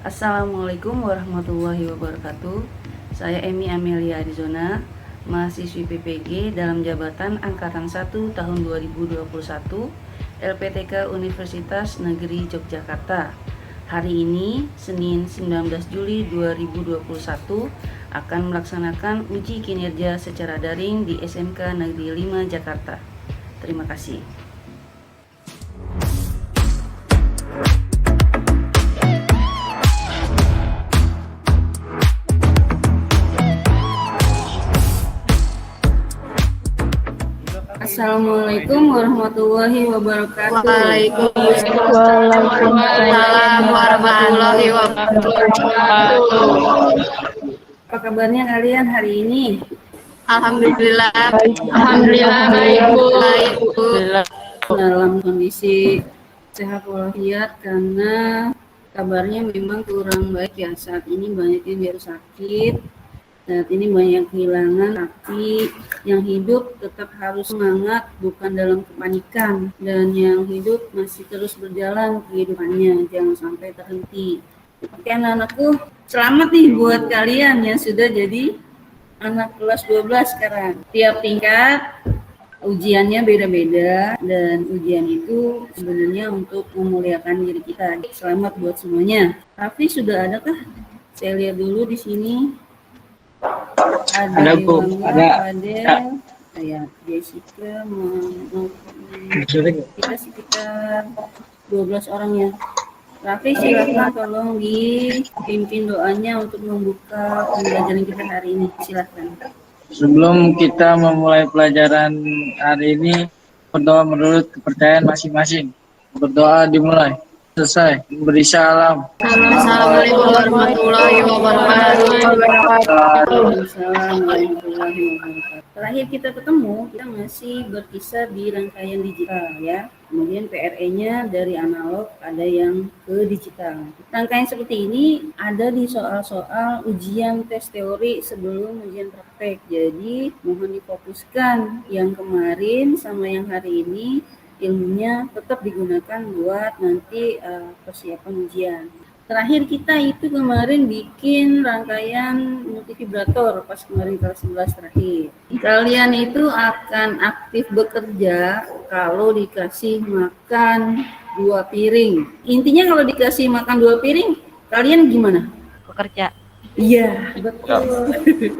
Assalamualaikum warahmatullahi wabarakatuh. Saya Emi Amelia Arizona, mahasiswi PPG dalam jabatan Angkatan 1 tahun 2021, LPTK Universitas Negeri Yogyakarta. Hari ini, Senin 19 Juli 2021, akan melaksanakan uji kinerja secara daring di SMK Negeri 5 Jakarta. Terima kasih. Assalamualaikum warahmatullahi wabarakatuh. Waalaikumsalam warahmatullahi wabarakatuh. Apa kabarnya kalian hari ini? Alhamdulillah baik Bu. Dalam kondisi sehat walafiat, karena kabarnya memang kurang baik ya. Saat ini banyak yang baru sakit, saat ini banyak kehilangan, tapi yang hidup tetap harus semangat, bukan dalam kepanikan, dan yang hidup masih terus berjalan kehidupannya, jangan sampai terhenti. Oke anak-anakku, selamat nih buat kalian yang sudah jadi anak kelas 12 sekarang. Tiap tingkat ujiannya beda-beda, dan ujian itu sebenarnya untuk memuliakan diri kita. Selamat buat semuanya. Raffi sudah adakah? Saya lihat dulu di sini. Ada Bu, ada. Saya Jessica, kita sekitar 12 orang ya. Raffi silakan tolong dipimpin doanya untuk membuka pembelajaran kita hari ini. Silakan. Sebelum kita memulai pelajaran hari ini, berdoa menurut kepercayaan masing-masing. Berdoa dimulai. Selesai. Beri salam. Assalamualaikum warahmatullahi wabarakatuh. Terakhir kita ketemu, kita masih berkisar di rangkaian digital ya. Kemudian PRE-nya dari analog ada yang ke digital. Rangkaian seperti ini ada di soal-soal ujian tes teori sebelum ujian praktek. Jadi mohon difokuskan yang kemarin sama yang hari ini, ilmunya tetap digunakan buat nanti persiapan ujian. Terakhir kita itu kemarin bikin rangkaian multivibrator pas kemarin kelas 11 terakhir. Kalian itu akan aktif bekerja kalau dikasih makan 2 piring. Intinya kalau dikasih makan 2 piring, kalian gimana? Bekerja. Iya, betul.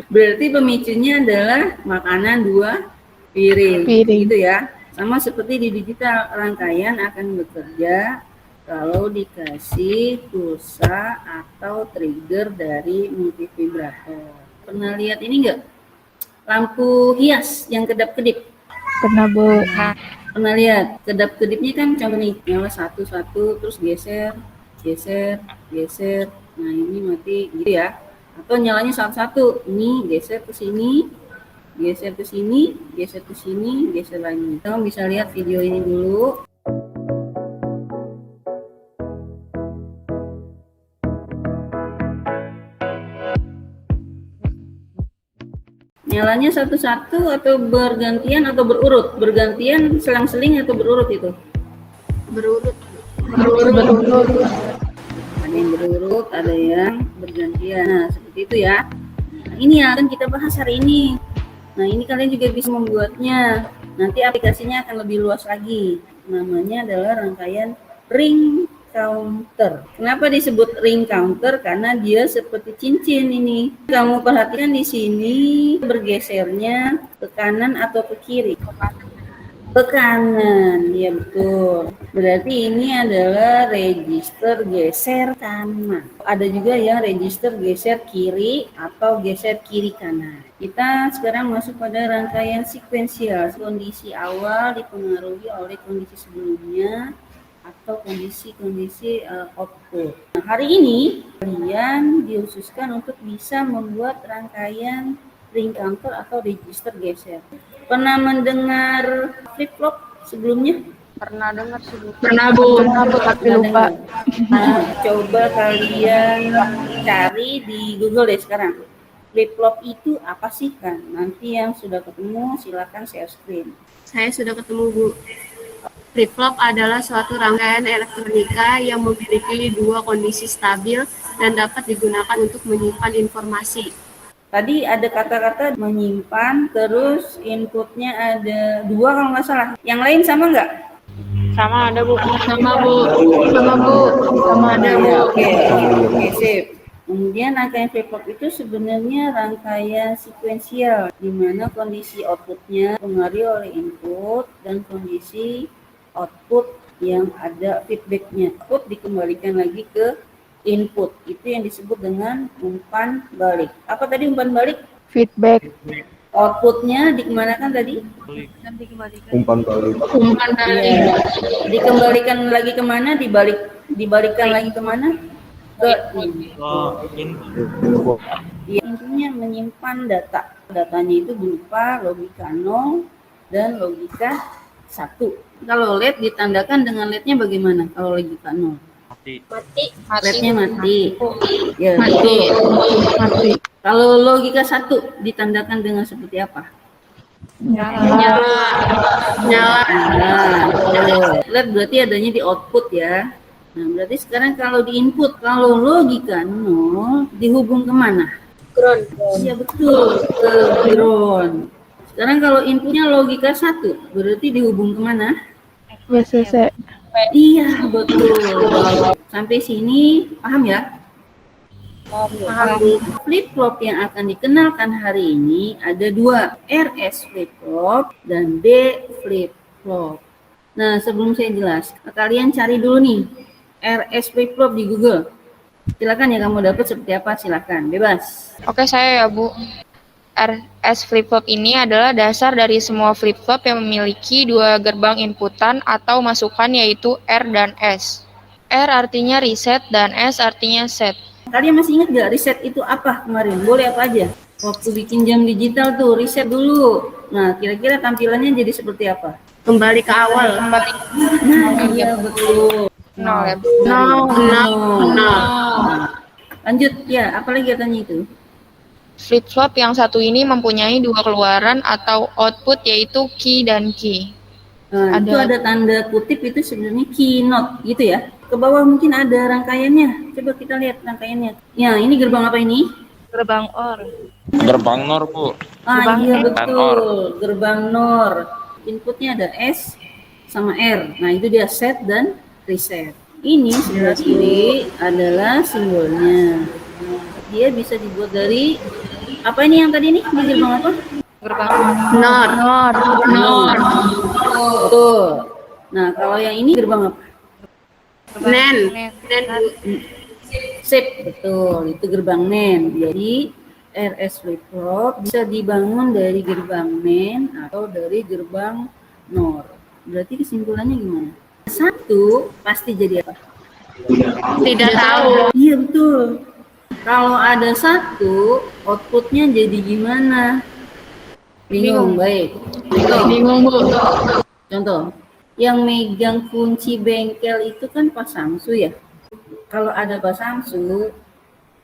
Berarti pemicunya adalah makanan 2 piring. Gitu ya. Sama seperti di digital, rangkaian akan bekerja kalau dikasih pulsa atau trigger dari multivibrator. Pernah lihat ini enggak? Lampu hias yang kedap-kedip. Pernah Bu. Pernah lihat? Kedap-kedipnya kan contoh nih, nyala satu-satu terus geser. Nah ini mati gitu ya. Atau nyalanya satu-satu, ini geser ke sini, geser ke sini, geser lagi. Kamu bisa lihat video ini dulu. Nyalanya satu-satu atau bergantian atau berurut? Bergantian, selang-seling atau berurut itu? Berurut. Ada yang berurut, ada yang bergantian. Nah, seperti itu ya. Nah, ini yang akan kita bahas hari ini. Nah, ini kalian juga bisa membuatnya. Nanti aplikasinya akan lebih luas lagi. Namanya adalah rangkaian ring counter. Kenapa disebut ring counter? Karena dia seperti cincin ini. Kamu perhatikan di sini bergesernya ke kanan atau ke kiri? Ke kanan, ya betul. Berarti ini adalah register geser kanan. Ada juga yang register geser kiri atau geser kiri kanan. Kita sekarang masuk pada rangkaian sekuensial. Kondisi awal dipengaruhi oleh kondisi sebelumnya atau kondisi-kondisi output. Nah, hari ini kalian dikhususkan untuk bisa membuat rangkaian ring counter atau register geser. Pernah mendengar flip-flop sebelumnya? Pernah dengar sih Bu. Pernah Bu, tapi lupa. Nah, coba kalian cari di Google deh sekarang. Flip-flop itu apa sih kan? Nanti yang sudah ketemu silakan share screen. Saya sudah ketemu Bu. Flip-flop adalah suatu rangkaian elektronika yang memiliki dua kondisi stabil dan dapat digunakan untuk menyimpan informasi. Tadi ada kata-kata menyimpan, terus inputnya ada 2 kalau nggak salah. Yang lain sama nggak? Sama ada, Bu. Sama Bu. Sama ada Bu. Ya, oke, sip. Kemudian rangkaian flip-flop itu sebenarnya rangkaian sekuensial, di mana kondisi outputnya dipengaruhi oleh input dan kondisi output yang ada feedbacknya. Output dikembalikan lagi ke input. Itu yang disebut dengan umpan balik. Apa tadi umpan balik? Feedback. Outputnya dikemanakan tadi? Umpan balik. Iya. Dikembalikan lagi kemana? Dibalikkan lagi kemana? Ke ya, intinya menyimpan data. Datanya itu berupa logika 0 dan logika 1. Kalau LED ditandakan dengan LED-nya bagaimana? Kalau logika 0? LED-nya mati. Ya, Mati. kalau logika 1 ditandakan dengan seperti apa? Nyala. Nah, LED berarti adanya di output ya. Nah, berarti sekarang kalau di input, kalau logika 0 dihubung kemana? Ground. Iya betul, ke ground. Sekarang kalau inputnya logika 1, berarti dihubung kemana? WCC. Iya betul. Sampai sini paham ya? Paham. Flip-flop yang akan dikenalkan hari ini ada 2, RS flip-flop dan B flip-flop. Nah, sebelum saya jelas, kalian cari dulu nih RS flip-flop di Google. Silakan ya, kamu dapat seperti apa, silakan, bebas. Oke, saya ya Bu. RS flip-flop ini adalah dasar dari semua flip-flop yang memiliki 2 gerbang inputan atau masukan yaitu R dan S. R artinya reset dan S artinya set. Kalian masih ingat gak reset itu apa kemarin? Boleh apa aja? Waktu bikin jam digital tuh reset dulu. Nah, kira-kira tampilannya jadi seperti apa? Kembali ke awal. Nah, iya betul. Nol ya Bu. Lanjut ya, apalagi katanya itu? Flip-flop yang satu ini mempunyai 2 keluaran atau output yaitu key dan key. Nah, itu ada tanda kutip, itu sebenarnya keynote gitu ya. Ke bawah mungkin ada rangkaiannya. Coba kita lihat rangkaiannya. Ya, ini gerbang apa ini? Gerbang OR. Gerbang NOR, Bu. Ah, iya NOR. betul. Gerbang NOR. Inputnya ada S sama R. Nah, itu dia set dan reset. Ini sebelah kiri adalah simbolnya. Dia bisa dibuat dari apa ini yang tadi nih? Ini gerbang apa? Gerbang Nor. Betul. Nah, kalau yang ini gerbang apa? Nen. Sip, betul. Itu gerbang NAND. Jadi RS flip-flop bisa dibangun dari gerbang NAND atau dari gerbang NOR. Berarti kesimpulannya gimana? 1 pasti jadi apa? Tidak tahu. Iya betul. Kalau ada 1, outputnya jadi gimana? Bingung, baik. Bingung, Bu. Contoh, yang megang kunci bengkel itu kan Pak Samsu ya. Kalau ada Pak Samsu,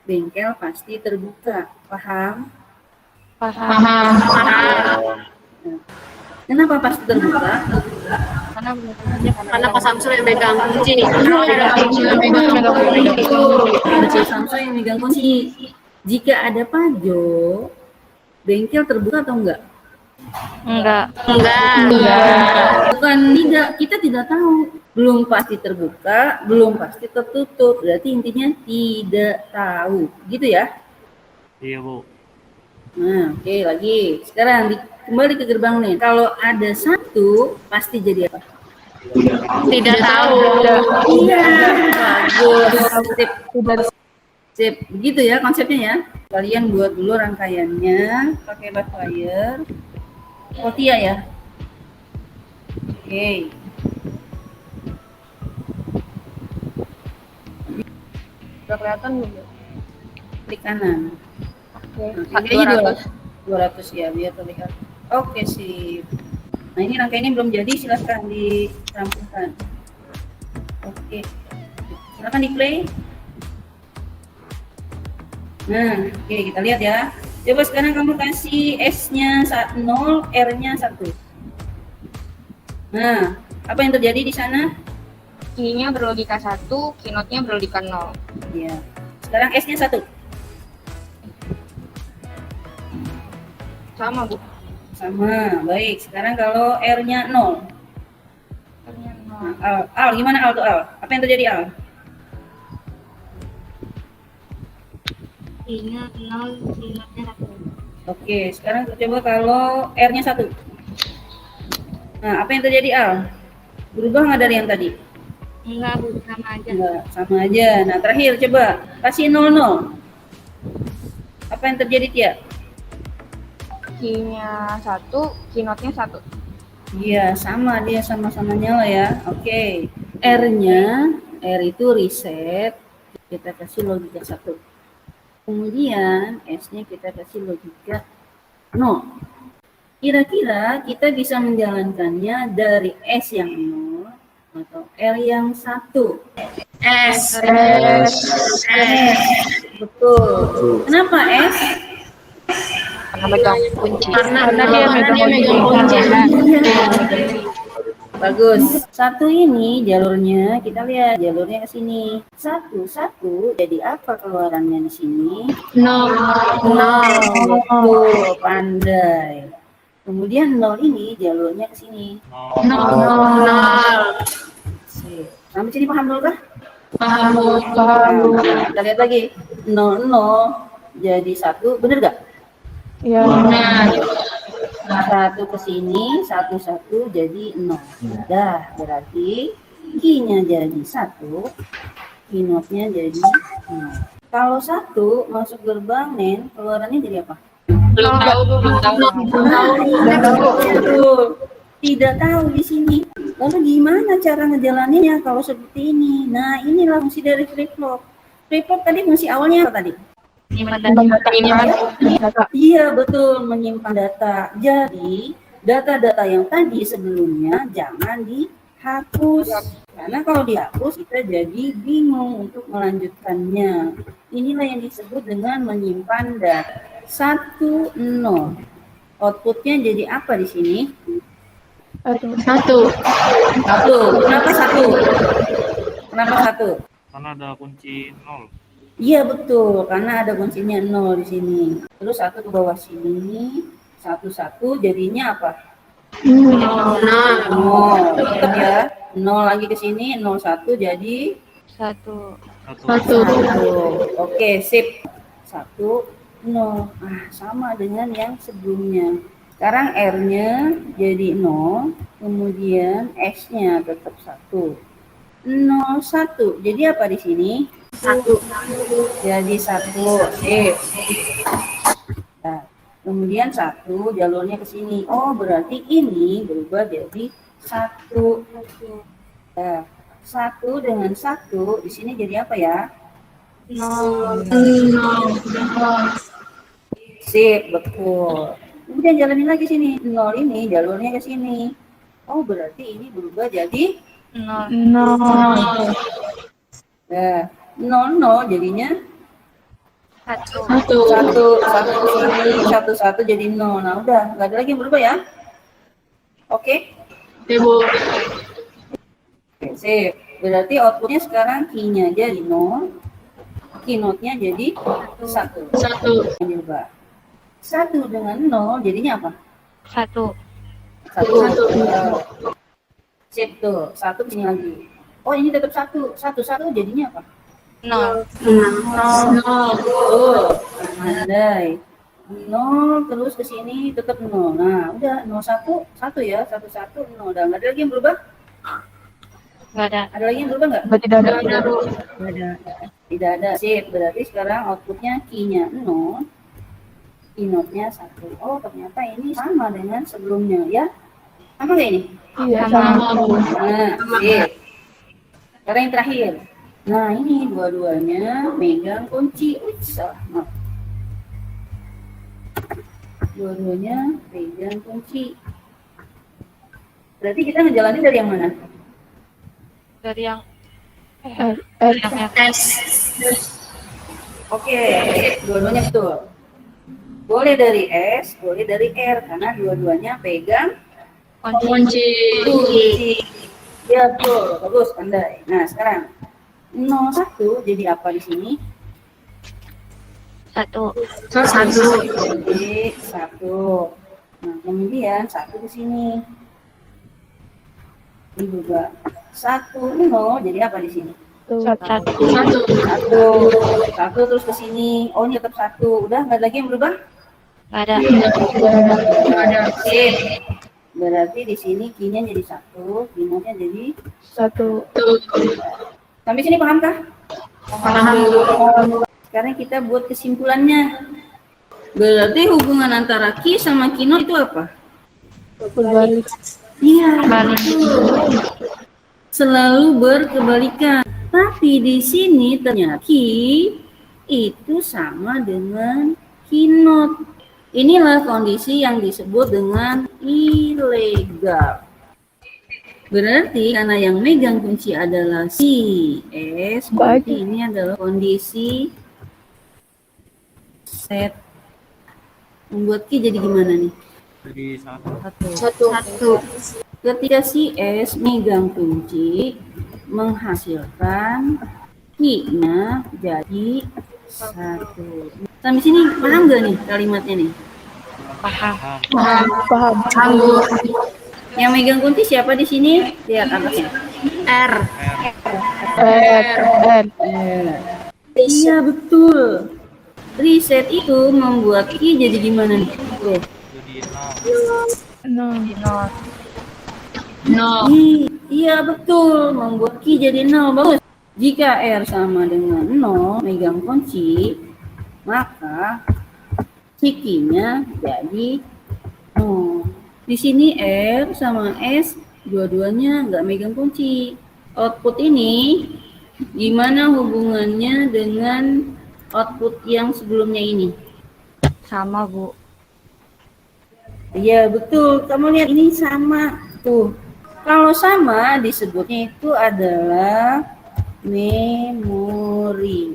bengkel pasti terbuka. Paham? paham. Kenapa pasti terbuka? Karena Pak Samsul yang megang kunci. Pak Samsu yang megang kunci. Jika ada Pajo, bengkel terbuka atau enggak? Enggak. Bukan tidak, kita tidak tahu. Belum pasti terbuka, belum pasti tertutup. Berarti intinya tidak tahu. Gitu ya? Iya, Bu. Nah, oke, lagi. Sekarang kembali ke gerbang nih. Kalau ada 1, pasti jadi apa? Tidak tahu. Iya, bagus. Sip, begitu ya konsepnya ya. Kalian buat dulu rangkaiannya pakai backfire. Kotia ya. Oke. Udah kelihatan belum? Klik kanan. Oke. Nah, ini aja 200 ya biar terlihat. Oke, sip. Nah, ini rangkaiannya belum jadi, silahkan dirampungkan. Oke. Silahkan di play. Nah, oke, kita lihat ya. Coba sekarang kamu kasih S-nya 0, R-nya 1. Nah, Apa yang terjadi di sana? Q-nya berlogika 1, Q-nya berlogika 0. Ya. Sekarang S-nya 1. Sama, Bu. Sama. Baik. Sekarang kalau R-nya 0. R-nya 0. Nah, Al, gimana Al tuh Al? Apa yang terjadi Al? I-nya 0, Q-nya 1. Oke, sekarang coba kalau R-nya 1. Nah, apa yang terjadi Al? Berubah nggak dari yang tadi? Enggak, Bu, sama aja. Enggak, sama aja. Nah, terakhir coba kasih 00. Apa yang terjadi Tia? Q-nya 1, Q-nya 1. Iya, sama dia sama-sama nyala ya. Oke. R-nya, R itu reset. Kita kasih logika 1. Kemudian S-nya kita kasih logika 0. Kira-kira kita bisa menjalankannya dari S yang 0 atau R yang 1. S. S. Betul. Kenapa S? Karena megang kunci. Karena dia megang kunci. Bagus. 1 ini jalurnya, kita lihat jalurnya ke sini. 1 jadi apa keluarannya di sini? 0. Betul, pandai. Kemudian 0 ini jalurnya ke sini. 0. Sip. Sampai sini paham dulu kah? Paham, Bu. Nah, kita lihat lagi. 0 jadi 1, bener gak? Iya. Satu ke sini, 1 jadi 0. Udah, berarti Q-nya jadi 1, Q-nya jadi 0. Kalau 1 masuk gerbang nen, keluarannya jadi apa? Belum tahu, Bu. Belum tahu. Betul. Tidak tahu di sini. Lalu gimana cara ngejalaninnya kalau seperti ini? Nah, inilah fungsi dari flip flop. Flip flop tadi fungsi awalnya apa tadi? Menyimpan. Iya, betul, menyimpan data. Jadi, data-data yang tadi sebelumnya jangan dihapus. Karena kalau dihapus, kita jadi bingung untuk melanjutkannya. Inilah yang disebut dengan menyimpan data. 1, 0. Outputnya jadi apa di sini? 1. 1. Kenapa 1? Kenapa 1? Karena ada kunci 0. Iya betul, karena ada kuncinya 0 di sini. Terus 1 ke bawah sini, 1 jadinya apa? 0. Tetap ya. 0 lagi ke sini, 01 jadi 1. 1. Oke, sip. 1, 0. Ah, sama dengan yang sebelumnya. Sekarang R-nya jadi 0, kemudian S-nya tetap 1. 01. Jadi apa di sini? 1. Jadi 1. Nah, kemudian 1 jalurnya ke sini. Oh, berarti ini berubah jadi 1. Nah, 1 dengan 1 di sini jadi apa ya? 0. Sip, betul. Kemudian jalanin lagi sini. 0 ini jalurnya ke sini. Oh, berarti ini berubah jadi 0. 0. nah, 00 jadinya 1. 1 ke sini, 1 jadi 0. Nah, udah, nggak ada lagi yang berubah ya. Oke. Oke, Bu. Oke, sip. Berarti outputnya sekarang Q-nya jadi 0, Q-nya jadi 1. 1. Yang dirubah. 1 dengan 0 jadinya apa? 1. 1. Sip tuh, 1 sini lagi. Oh, ini tetap 1 jadinya apa? 0. 0. Pandai. 0 terus ke sini tetap 0. Nah, udah 01 1 ya, 11 0. Udah nggak ada lagi yang berubah? Nggak ada. Ada lagi yang berubah nggak? Tidak ada. Nggak ada. Tidak ada. Sip, berarti sekarang outputnya Q-nya 0, Q-nya 1. Oh, ternyata ini sama dengan sebelumnya ya. Sama nggak ini? Iya, sama. Nah, sip. Sekarang yang terakhir. Nah, ini dua-duanya megang kunci. Salah, maaf. Dua-duanya pegang kunci. Berarti kita ngejalanin dari yang mana? Dari yang R. S. Oke, dua-duanya betul. Boleh dari S, boleh dari R, karena dua-duanya pegang Kunci. kunci. Ya, betul. Bagus, pandai. Nah, sekarang 01 jadi apa di sini? Satu. Jadi 1. Nah, kemudian 1 di sini. Ini juga 1, 0 jadi apa di sini? Satu. 1 terus ke sini. Oh, ini tetap 1. Udah nggak ada lagi yang berubah? Ada. Sip. Berarti di sini Q-nya jadi 1, Q-nya jadi Satu. sampai sini pahamkah? Paham. Sekarang kita buat kesimpulannya. Berarti hubungan antara Q sama Kino itu apa? Berbalik. Iya, betul. Selalu berkebalikan. Tapi di sini ternyata Q itu sama dengan Kinot. Inilah kondisi yang disebut dengan ilegal. Berarti karena yang megang kunci adalah si S, berarti ini adalah kondisi set. Membuat Q jadi gimana nih? Jadi Satu. Ketika si S megang kunci, menghasilkan Q-nya jadi 1. Sampai sini paham gak nih kalimatnya nih? Paham. Yang megang kunci siapa di sini? Lihat atasnya. R. R. Iya, betul. Reset itu membuat Q jadi gimana nih? Tuh. jadi 0. Iya, betul. Membuat Q jadi 0. Bagus. Jika R sama dengan 0 megang kunci, maka Q-nya jadi 0. Di sini R sama S dua-duanya nggak megang kunci. Output ini gimana hubungannya dengan output yang sebelumnya ini? Sama, Bu. Iya, betul. Kamu lihat ini sama. Tuh. Kalau sama disebutnya itu adalah memori.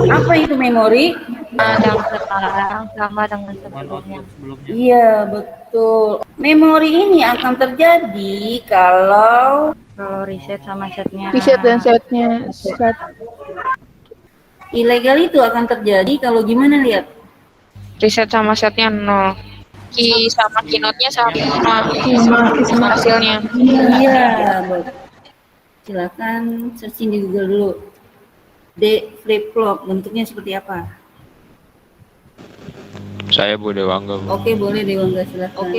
Apa itu memori? Yang sekarang sama dengan sebelumnya. Iya, betul. Memori ini akan terjadi kalau Reset sama setnya. Reset dan setnya. ilegal itu akan terjadi kalau gimana, lihat? Reset sama setnya 0. Key sama keynote-nya sama hasilnya. Iya, betul. Silakan searching di Google dulu. D flip flop bentuknya seperti apa? Saya Bu Dewangga, Bu. Oke, boleh Dewangga, silakan.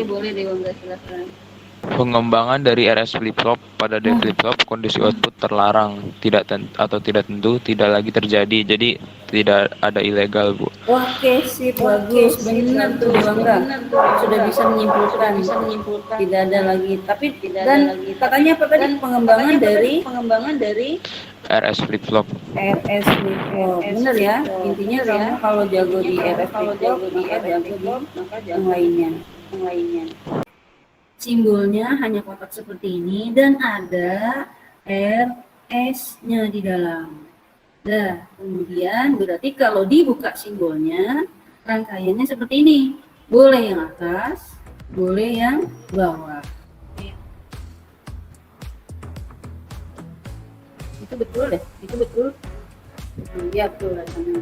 Pengembangan dari RS flip-flop pada D flip-flop kondisi output terlarang, tidak tentu, tidak lagi terjadi. Jadi tidak ada ilegal, Bu. Oke, sip, bagus, benar tuh Dewangga. Sudah bisa menyimpulkan. Tidak ada lagi. Tapi dan katanya apa tadi pengembangan dari RS flip-flop. RS flip-flop. Benar ya? Intinya kamu kalau jago di RS flip-flop, maka jago di yang lainnya. Simbolnya hanya kotak seperti ini dan ada RS-nya di dalam. Nah, kemudian berarti kalau dibuka simbolnya, rangkaiannya seperti ini. Boleh yang atas, boleh yang bawah. Itu betul deh, itu betul. Iya, betul rasanya.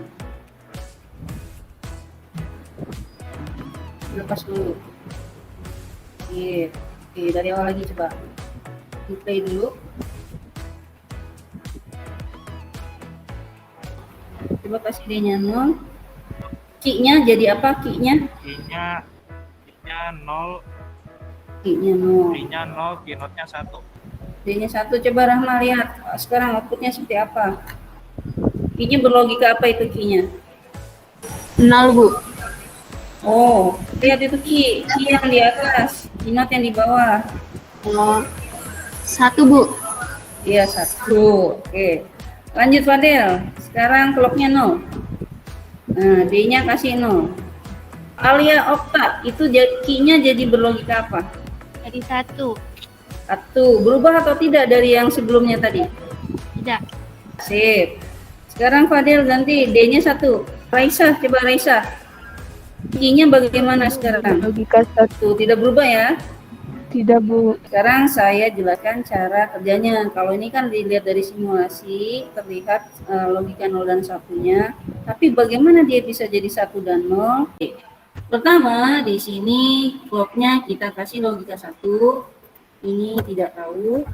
Lepas dulu. Oke, dari awal lagi coba. Di play dulu. Coba kasih D-nya 0. Q-nya jadi apa? Q-nya? Q-nya 0, Q-nya 0. D-nya 0, keynote-nya 1. D-nya 1. Coba Rahma lihat. Sekarang outputnya seperti apa? Q-nya berlogika apa itu Q-nya? 0, Bu. Oh, lihat itu Q yang di atas, keynote yang di bawah. Oh, 1, Bu. Iya, 1. Oke. Lanjut Fadel. Sekarang clock-nya 0. Nah, D-nya kasih 0. Alia okta, itu Q-nya jadi berlogika apa? Jadi 1. 1. Berubah atau tidak dari yang sebelumnya tadi? Tidak. Sip. Sekarang Fadel ganti D-nya 1. Raisa, coba Raisa. Q-nya bagaimana sekarang? Logika 1. Tuh, tidak berubah ya. Tidak, Bu. Sekarang saya jelaskan cara kerjanya. Kalau ini kan dilihat dari simulasi, terlihat logika 0 dan 1-nya. Tapi bagaimana dia bisa jadi 1 dan 0? Pertama, di sini clock-nya kita kasih logika 1. Ini tidak tahu.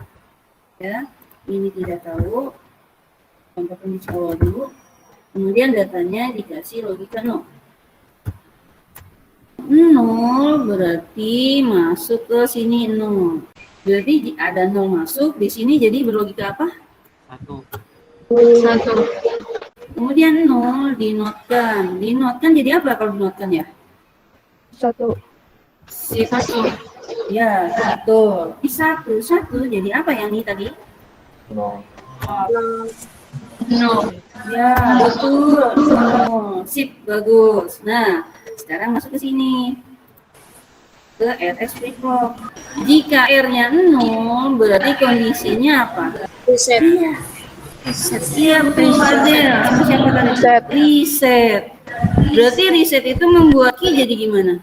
Ya, ini tidak tahu. Contoh kondisi awal dulu. Kemudian datanya dikasih logika 0. 0 berarti masuk ke sini 0. Berarti ada 0 masuk, di sini jadi berlogika apa? 1. Kemudian 0 dinotkan. Dinotkan jadi apa kalau dinotkan ya? 1. Shift 1. Ya, betul. Di 1 jadi apa yang ini tadi? 0. Ya, betul. 0. Sip, bagus. Nah, sekarang masuk ke sini. Ke RS flip flop. Jika R-nya 0, berarti kondisinya apa? Reset. Iya, betul Fadel. Siapa tadi? Reset. Berarti reset itu membuat key jadi gimana?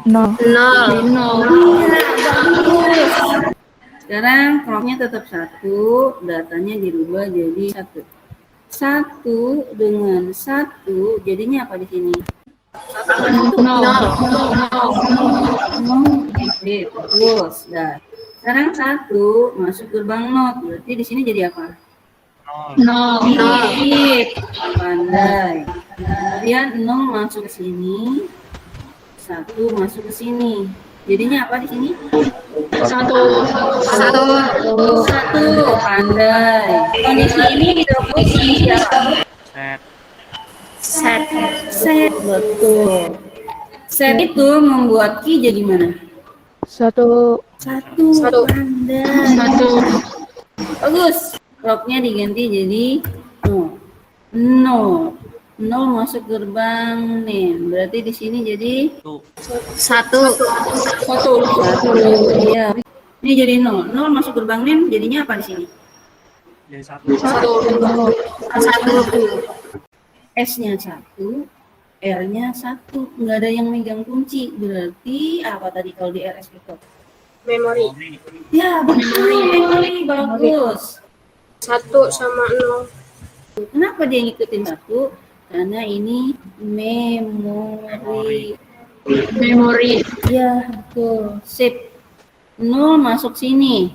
0. Iya, bagus. Sekarang clock-nya tetap 1, datanya dirubah jadi 1. 1 dengan 1 jadinya apa di sini? 0. Bagus. Nah, sekarang 1 masuk gerbang not, berarti di sini jadi apa? 0. Sip, pandai. Kemudian 0 masuk ke sini, 1 masuk ke sini. Jadinya apa di sini? 1, pandai. Kondisi ini didapur kondisi apa? Set, betul. Set itu membuat key jadi mana? 1. 1, pandai. Bagus. Clock-nya diganti jadi 0. 0 masuk gerbang name. Berarti di sini jadi 1. Iya. Ini jadi 0. 0 masuk gerbang name jadinya apa di sini? Jadi 1. 1. S-nya 1, R-nya 1. Enggak ada yang megang kunci. Berarti apa tadi kalau di RS itu? Memori. Ya, betul. Memori. Bagus. 1 sama 0. Kenapa dia ngikutin 1? Karena ini memori. Ya, betul. Sip. 0 masuk sini.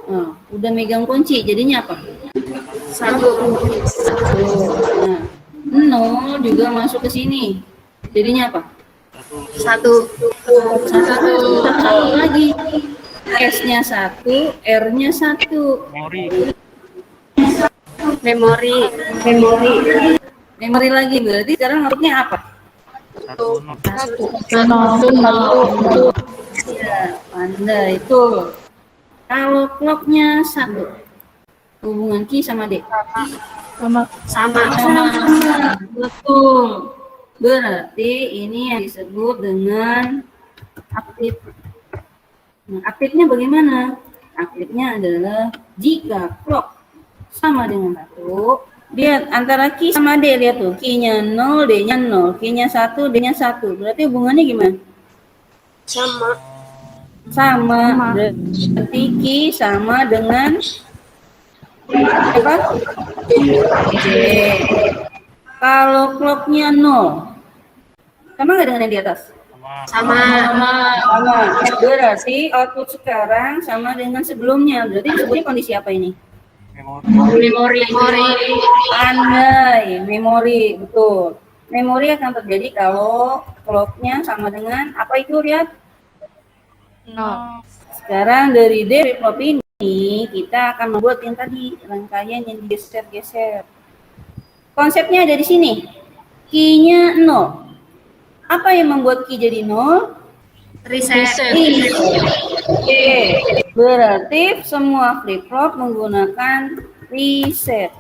Nah, udah megang kunci. Jadinya apa? 1. Nah, 0 juga masuk ke sini. Jadinya apa? 1 lagi. S-nya 1, R-nya 1. Memori lagi, berarti sekarang outputnya apa? 1. Ya, pandai itu. Kalau clock-nya 1, hubungan Q sama D? Sama. Betul. Berarti ini yang disebut dengan aktif. Nah, aktifnya bagaimana? Aktifnya adalah jika clock sama dengan 1, lihat antara Q sama D, lihat tuh, Q-nya 0, D-nya 0, Q-nya 1, D-nya 1. Berarti hubungannya gimana? Sama. Berarti Q sama dengan apa? D. Kalau clock-nya 0, sama nggak dengan yang di atas? Sama. Berarti output sekarang sama dengan sebelumnya. Berarti disebutnya kondisi apa ini? Memori. Pandai, memori, betul. Memori akan terjadi kalau clock-nya sama dengan apa itu, lihat? 0. Sekarang dari D flip-flop ini kita akan membuat yang tadi, rangkaian yang digeser-geser. Konsepnya ada di sini. Key-nya 0. Apa yang membuat key jadi 0? Reset. Oke. Berarti semua flip-flop menggunakan reset.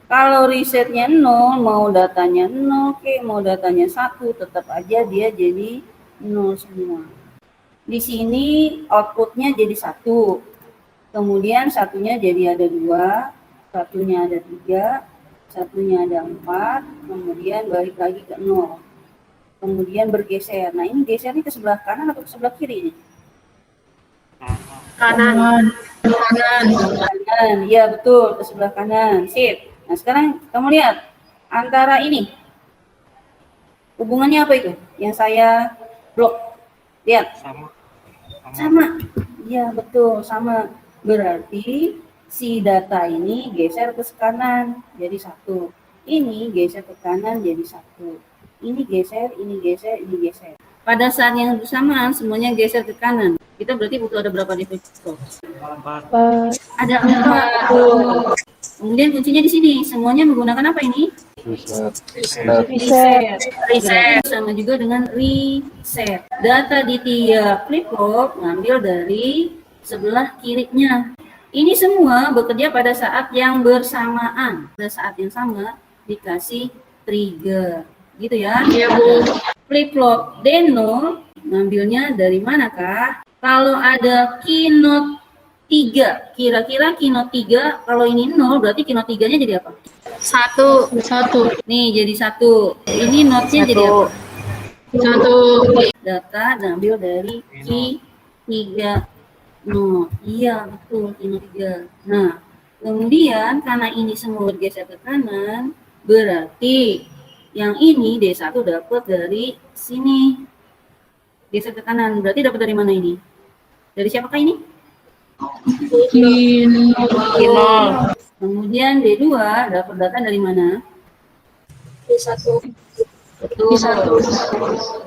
Kalau resetnya 0, mau datanya 0, mau datanya 1, tetap aja dia jadi 0 semua. Di sini outputnya jadi 1. Kemudian satunya jadi ada 2, satunya ada 3, satunya ada 4, kemudian balik lagi ke 0. Kemudian bergeser. Nah, ini gesernya ke sebelah kanan atau ke sebelah kiri nih? Kanan. Kanan, iya betul, ke sebelah kanan. Sip. Nah sekarang kamu lihat antara ini hubungannya apa itu? Yang saya blok. Lihat. Sama. Sama. Iya betul, sama. Berarti si data ini geser ke kanan jadi satu. Ini geser ke kanan jadi satu. Ini geser, ini geser, ini geser. Pada saat yang bersamaan semuanya geser ke kanan. Kita berarti butuh ada berapa di flip flop? 4. Ada 4. Kemudian kuncinya di sini. Semuanya menggunakan apa ini? Reset. Sama juga dengan reset. Data di tiap flip flop ngambil dari sebelah kirinya. Ini semua bekerja pada saat yang bersamaan. Pada saat yang sama dikasih trigger. Gitu ya. Iya, Bu. Flip flop D0 ngambilnya dari manakah? Kalau ada keynote 3, kira-kira keynote 3 kalau ini 0 berarti keynote 3-nya jadi apa? 1. Nih jadi 1. Ini note-nya jadi apa? 1. Data ngambil dari key 3 note. Iya betul keynote 3. Nah kemudian karena ini semua bergeser ke kanan berarti yang ini D1 dapat dari sini. Geser ke kanan berarti dapat dari mana ini? Dari siapakah ini? Keynote. Kemudian D2 dapat data dari mana? D1. Betul.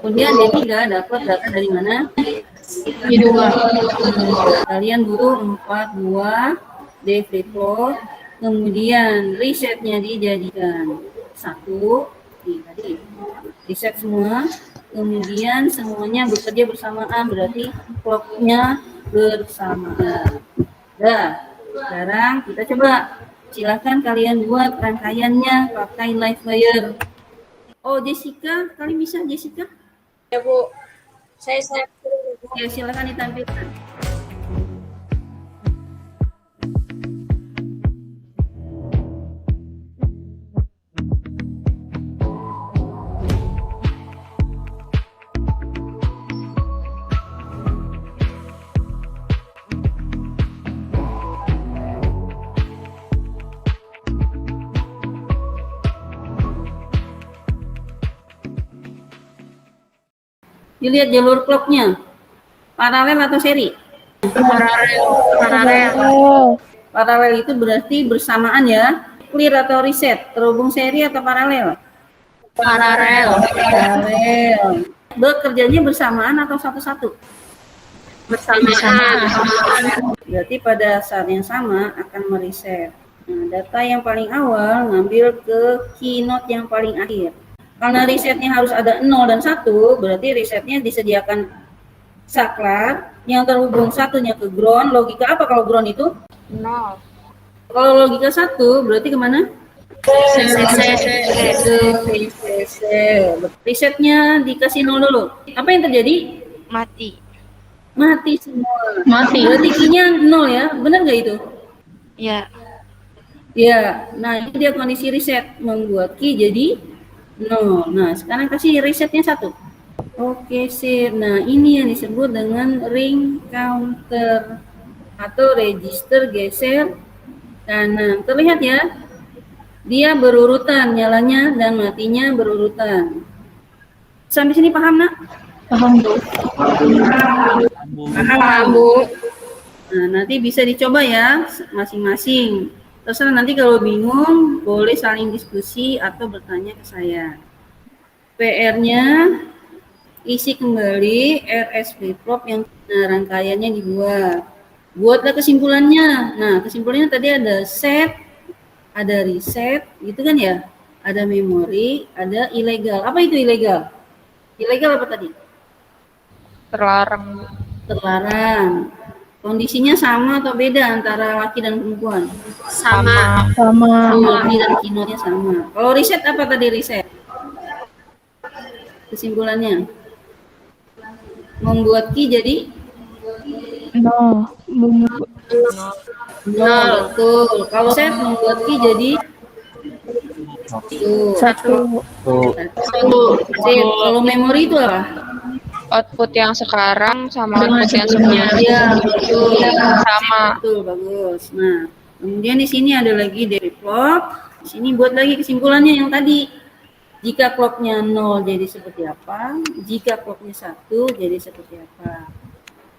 Kemudian D3 dapat data dari mana? D2. Kalian butuh 4 buah D flip flop. Kemudian resetnya dijadikan 1. Nih tadi reset semua. Kemudian semuanya bekerja bersamaan berarti clocknya bersamaan. Nah, sekarang kita coba. Silakan kalian buat rangkaiannya pakai live wire. Oh, Jessica, kalian bisa Jessica? Ya, Bu. Saya Ya, silakan ditampilkan. Dilihat jalur clocknya, paralel atau seri? paralel. Paralel itu berarti bersamaan ya. Clear atau reset? Terhubung seri atau paralel? Paralel. Paralel. Bekerjanya bersamaan atau satu-satu? Bersamaan. Berarti pada saat yang sama akan mereset. Nah, data yang paling awal ngambil ke keynote yang paling akhir. Karena resetnya harus ada 0 dan 1, berarti resetnya disediakan saklar yang terhubung satunya ke ground. Logika apa kalau ground itu? 0. Kalau logika 1 berarti kemana? Resetnya dikasih 0 dulu. Apa yang terjadi? Mati. Mati semua. Mati. Berarti key-nya 0 ya, benar nggak itu? Ya. Ya, nah itu dia kondisi reset membuat key jadi 0. Nah, sekarang kasih resetnya 1. Oke, sip. Nah, ini yang disebut dengan ring counter atau register geser kanan. Terlihat ya? Dia berurutan, nyalanya dan matinya berurutan. Sampai sini paham, Nak? Paham, Bu. Paham, Bu. Nah, nanti bisa dicoba ya masing-masing. Terserah nanti kalau bingung boleh saling diskusi atau bertanya ke saya. PR-nya isi kembali RS flip flop yang rangkaiannya dibuat. Buatlah kesimpulannya. Nah, kesimpulannya tadi ada set, ada reset, gitu kan ya? Ada memori, ada ilegal. Apa itu ilegal? Ilegal apa tadi? Terlarang. Terlarang. Kondisinya sama atau beda antara laki dan perempuan? Sama. Laki dan keynote-nya sama. Kalau reset apa tadi reset? Kesimpulannya membuat key jadi 0. betul. Kalau set membuat key jadi 1. Sip. Kalau memori itu apa? output yang sekarang sama output yang sebelumnya Iya, betul. sama. Betul, bagus. Nah, kemudian di sini ada lagi dari clock. Di sini buat lagi kesimpulannya yang tadi. Jika clocknya 0 jadi seperti apa? Jika clocknya 1 jadi seperti apa?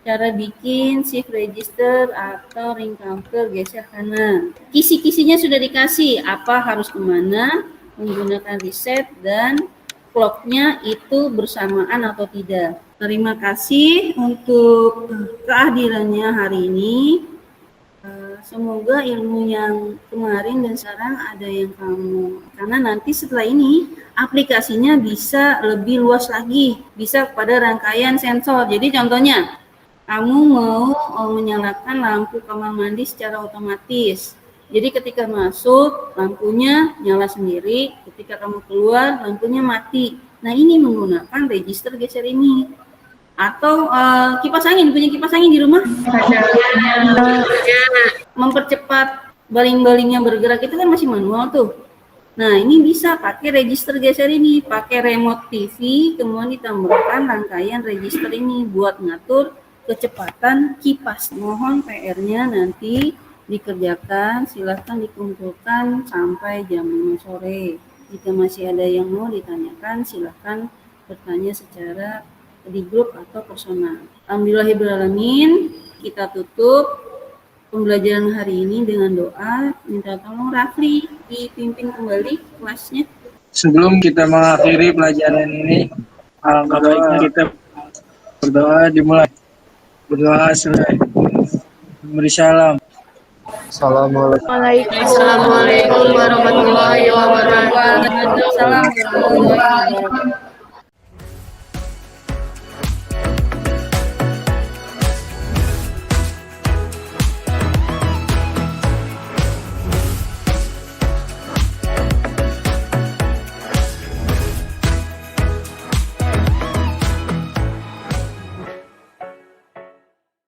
Cara bikin shift register atau ring counter geser kanan. Kisi-kisinya sudah dikasih. Apa harus kemana? Menggunakan reset dan clocknya itu bersamaan atau tidak. Terima kasih untuk kehadirannya hari ini. Semoga ilmu yang kemarin dan sekarang ada yang kamu, karena nanti setelah ini aplikasinya bisa lebih luas lagi, bisa pada rangkaian sensor. Jadi contohnya kamu mau menyalakan lampu kamar mandi secara otomatis. Jadi ketika masuk lampunya nyala sendiri, ketika kamu keluar lampunya mati. Nah ini menggunakan register geser ini. Atau kipas angin, punya kipas angin di rumah? Mempercepat baling-balingnya bergerak itu kan masih manual tuh. Nah ini bisa pakai register geser ini, pakai remote TV, kemudian ditambahkan rangkaian register ini buat ngatur kecepatan kipas. Mohon PR-nya nanti dikerjakan, silahkan dikumpulkan sampai jam 5 sore. Jika masih ada yang mau ditanyakan, silahkan bertanya secara di grup atau personal. Alhamdulillahirrahmanirrahim, kita tutup pembelajaran hari ini dengan doa. Minta tolong Rafli dipimpin kembali kelasnya. Sebelum kita mengakhiri pelajaran ini, alangkah baiknya kita berdoa dimulai. Berdoa selesai. Beri salam. Assalamualaikum warahmatullahi wabarakatuh. Waalaikumsalam warahmatullahi wabarakatuh.